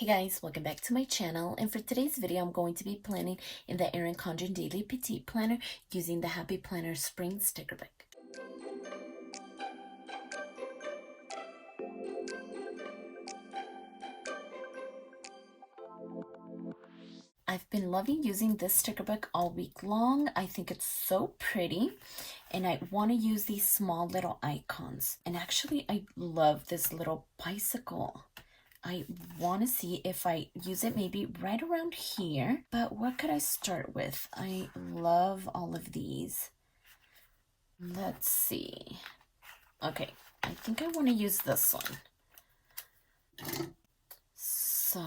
Hey guys, welcome back to my channel, and for today's video I'm going to be planning in the Erin Condren Daily Petite Planner using the Happy Planner Spring Sticker Book. I've been loving using this sticker book all week long. I think it's so pretty and I want to use these small little icons. And actually I love this little bicycle. I want to see if I use it maybe right around here, but what could I start with? I love all of these. Let's see. Okay, I think I want to use this one. So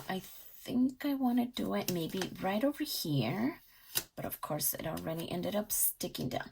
I think I want to do it maybe right over here, but of course it already ended up sticking down.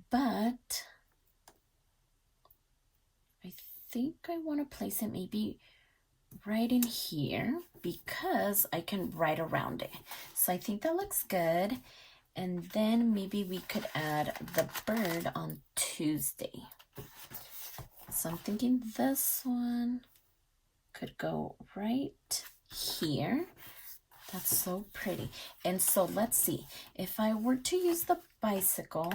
But I think I want to place it maybe right in here because I can write around it. So I think that looks good. And then maybe we could add the bird on Tuesday. So I'm thinking this one could go right here. That's so pretty. And so let's see, if I were to use the bicycle,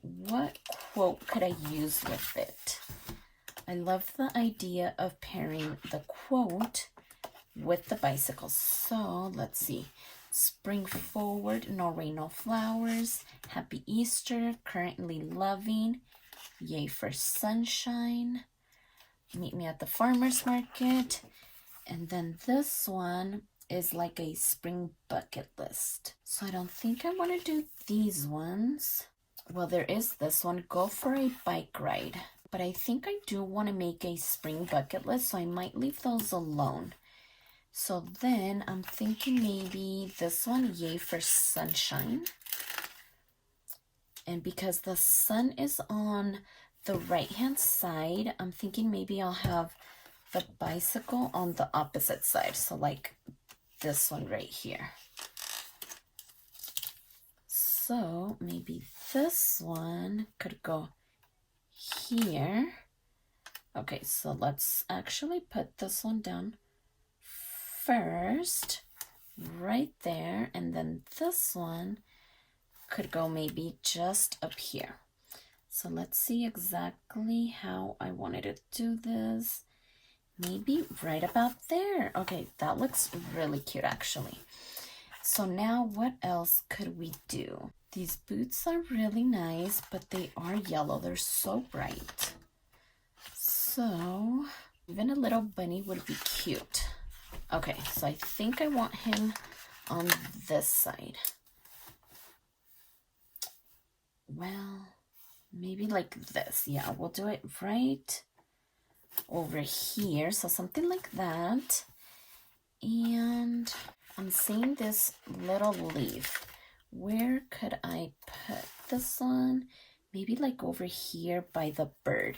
what quote could I use with it? I love the idea of pairing the quote with the bicycle. So let's see. Spring forward, no rain, no flowers. Happy Easter, currently loving. Yay for sunshine. Meet me at the farmer's market. And then this one is like a spring bucket list. So I don't think I want to do these ones. Well, there is this one, go for a bike ride. But I think I do want to make a spring bucket list, so I might leave those alone. So then I'm thinking maybe this one, yay for sunshine. And because the sun is on the right-hand side, I'm thinking maybe I'll have the bicycle on the opposite side. So like this one right here. So maybe this one could go here. Okay, so let's actually put this one down first, right there, and then this one could go maybe just up here. So let's see exactly how I wanted to do this. Maybe right about there. Okay, that looks really cute actually. So now what else could we do? These boots are really nice, but they are yellow. They're so bright. So even a little bunny would be cute. Okay, so I think I want him on this side. Well, maybe like this. Yeah, we'll do it right over here. So something like that. And I'm seeing this little leaf. Where could I put this one? Maybe like over here by the bird.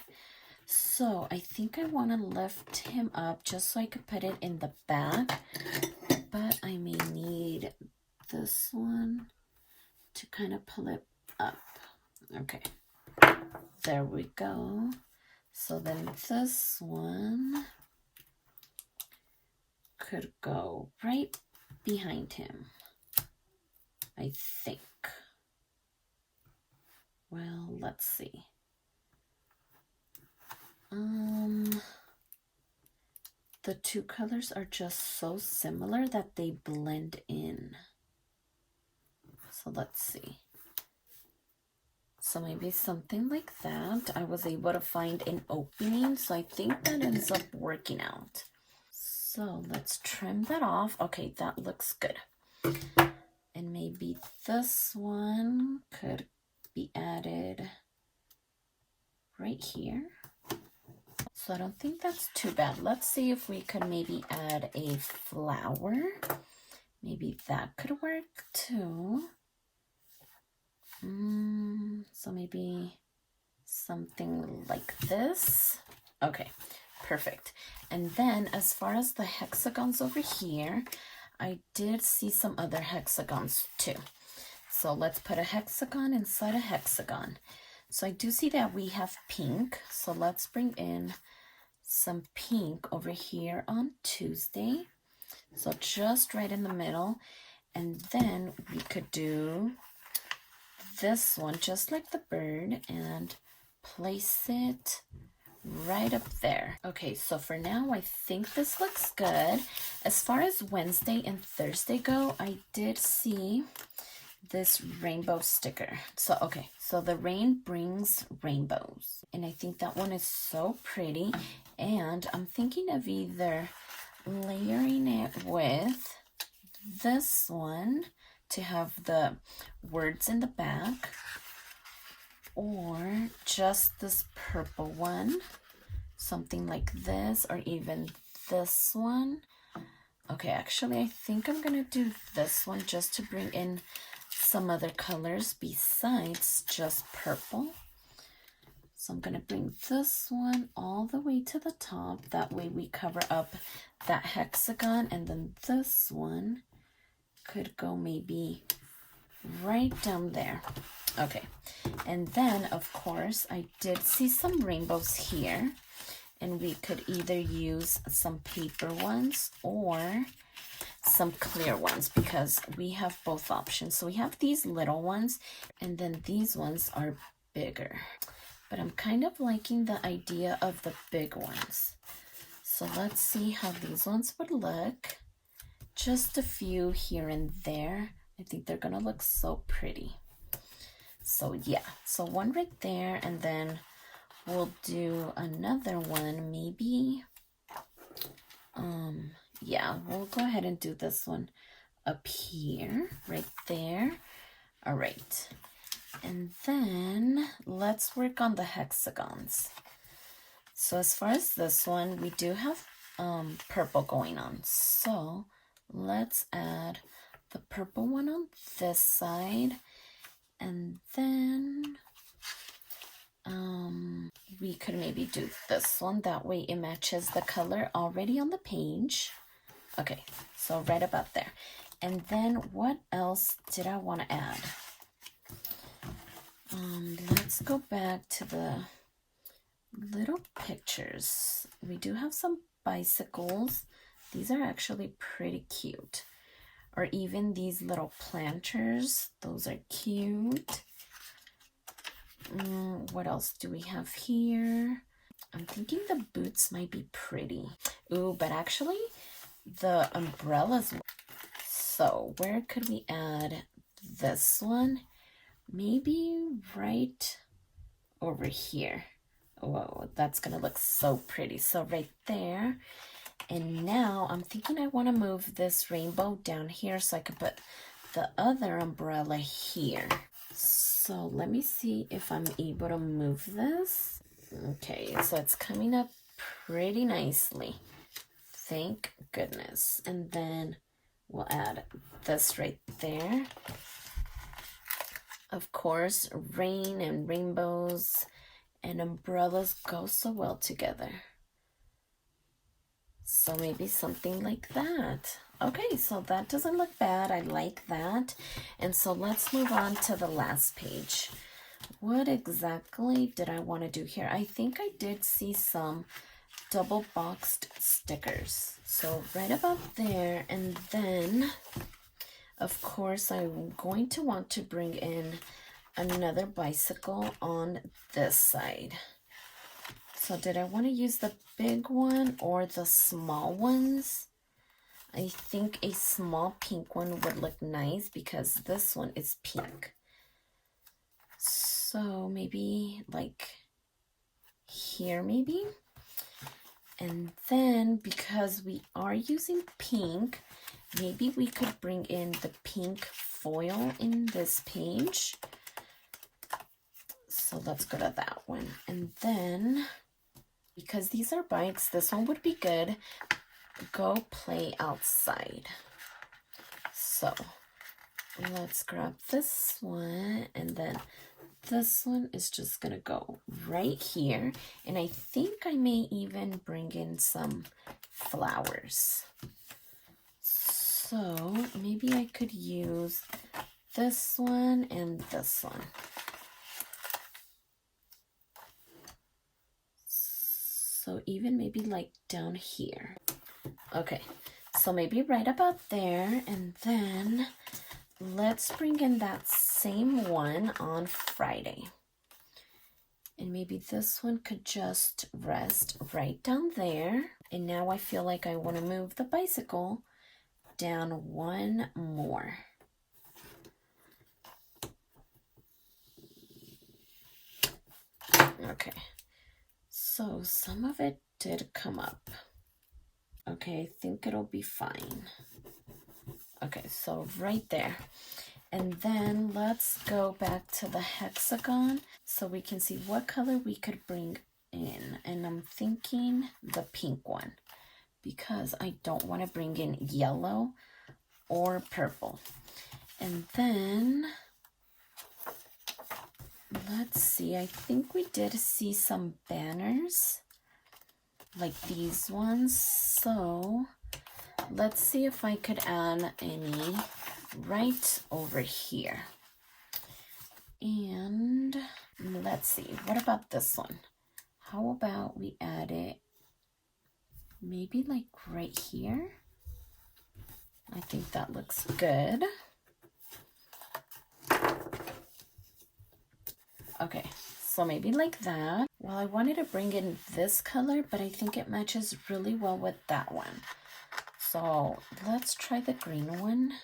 So I think I want to lift him up just so I could put it in the back. But I may need this one to kind of pull it up. Okay, there we go. So then this one could go right behind him, I think. Well, let's see. The two colors are just so similar that they blend in. So let's see. So maybe something like that. I was able to find an opening, so I think that ends up working out. So let's trim that off. Okay, that looks good. And maybe this one could be added right here. So I don't think that's too bad. Let's see if we could maybe add a flower. Maybe that could work too. So maybe something like this. Okay, perfect. And then as far as the hexagons over here, I did see some other hexagons too. So let's put a hexagon inside a hexagon. So I do see that we have pink. So let's bring in some pink over here on Tuesday. So just right in the middle. And then we could do this one just like the bird and place it right up there. Okay, so for now I think this looks good. As far as Wednesday and Thursday go, I did see this rainbow sticker. So okay, so the rain brings rainbows, and I think that one is so pretty. And I'm thinking of either layering it with this one to have the words in the back, or just this purple one, something like this, or even this one. Okay, actually I think I'm gonna do this one just to bring in some other colors besides just purple. So I'm gonna bring this one all the way to the top, that way we cover up that hexagon, and then this one could go maybe right down there. Okay, and then of course I did see some rainbows here, and we could either use some paper ones or some clear ones, because we have both options. So we have these little ones, and then these ones are bigger, but I'm kind of liking the idea of the big ones. So let's see how these ones would look. Just a few here and there. I think they're gonna look so pretty. So yeah, so one right there, and then we'll do another one maybe. Yeah, we'll go ahead and do this one up here, right there. All right, and then let's work on the hexagons. So as far as this one, we do have purple going on, so let's add the purple one on this side, and then we could maybe do this one, that way it matches the color already on the page. Okay, so right about there. And then what else did I want to add? Let's go back to the little pictures. We do have some bicycles. These are actually pretty cute. Or even these little planters. Those are cute. What else do we have here? I'm thinking the boots might be pretty. Ooh, but actually the umbrellas. So where could we add this one? Maybe right over here. Whoa, that's gonna look so pretty. So right there. And now I'm thinking I want to move this rainbow down here so I can put the other umbrella here. So let me see if I'm able to move this. Okay, so it's coming up pretty nicely. Thank goodness. And then we'll add this right there. Of course, rain and rainbows and umbrellas go so well together. So maybe something like that. Okay, so that doesn't look bad. I like that. And so let's move on to the last page. What exactly did I want to do here? I think I did see some double boxed stickers. So right about there, and then of course I'm going to want to bring in another bicycle on this side. So did I want to use the big one or the small ones? I think a small pink one would look nice because this one is pink. So maybe like here maybe. And then because we are using pink, maybe we could bring in the pink foil in this page. So let's go to that one. And then because these are bikes, this one would be good. Go play outside. So let's grab this one, and then this one is just gonna go right here. And I think I may even bring in some flowers. So maybe I could use this one and this one. So So even maybe like down here. Okay, so maybe right about there, and then let's bring in that same one on Friday. And maybe this one could just rest right down there. And now I feel like I want to move the bicycle down one more. Okay, so some of it did come up. Okay, I think it'll be fine. Okay, so right there. And then let's go back to the hexagon so we can see what color we could bring in. And I'm thinking the pink one because I don't want to bring in yellow or purple. And then let's see, I think we did see some banners like these ones. So let's see if I could add any right over here. And let's see, what about this one? How about we add it maybe like right here? I think that looks good. Okay, so maybe like that. Well, I wanted to bring in this color, but I think it matches really well with that one. So let's try the green one.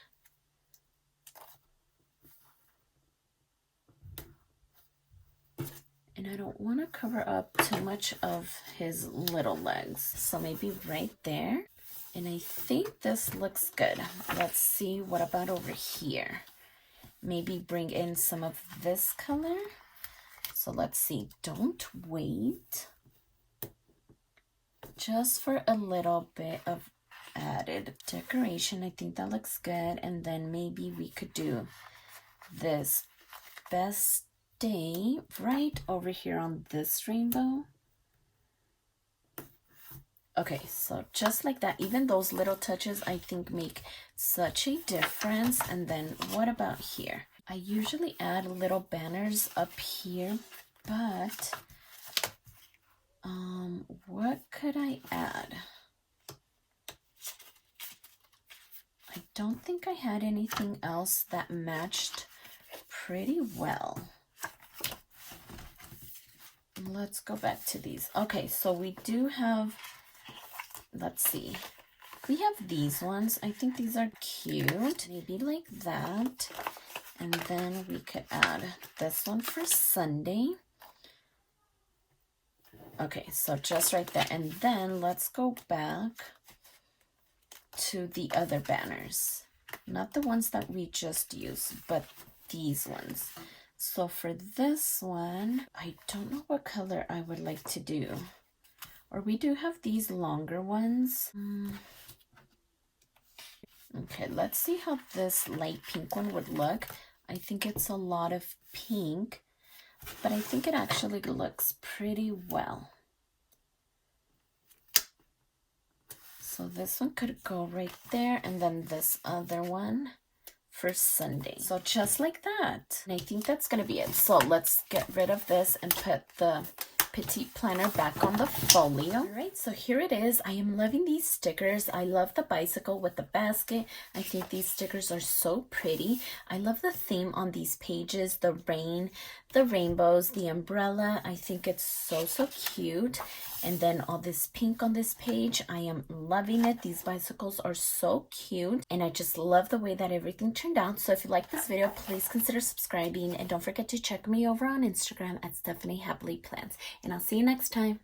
And I don't want to cover up too much of his little legs. So maybe right there. And I think this looks good. Let's see, what about over here? Maybe bring in some of this color. So let's see, don't wait. Just for a little bit of added decoration. I think that looks good. And then maybe we could do this best day right over here on this rainbow. Okay, so just like that, even those little touches I think make such a difference. And then what about here? I usually add little banners up here, but what could I add? I don't think I had anything else that matched pretty well. Let's go back to these. Okay, so we do have, let's see, we have these ones. I think these are cute, maybe like that. And then we could add this one for Sunday. Okay, so just right there. And then let's go back to the other banners. Not the ones that we just used, but these ones. So for this one, I don't know what color I would like to do. Or we do have these longer ones. Okay, let's see how this light pink one would look. I think it's a lot of pink, but I think it actually looks pretty well. So this one could go right there, and then this other one for Sunday. So just like that. And I think that's going to be it. So let's get rid of this and put the Petite Planner back on the folio. All right, so here it is. I am loving these stickers. I love the bicycle with the basket. I think these stickers are so pretty. I love the theme on these pages, the rain, the rainbows, the umbrella. I think it's so cute. And then all this pink on this page. I am loving it. These bicycles are so cute. And I just love the way that everything turned out. So if you like this video, please consider subscribing. And don't forget to check me over on Instagram at stephanyhappilyplans. And I'll see you next time.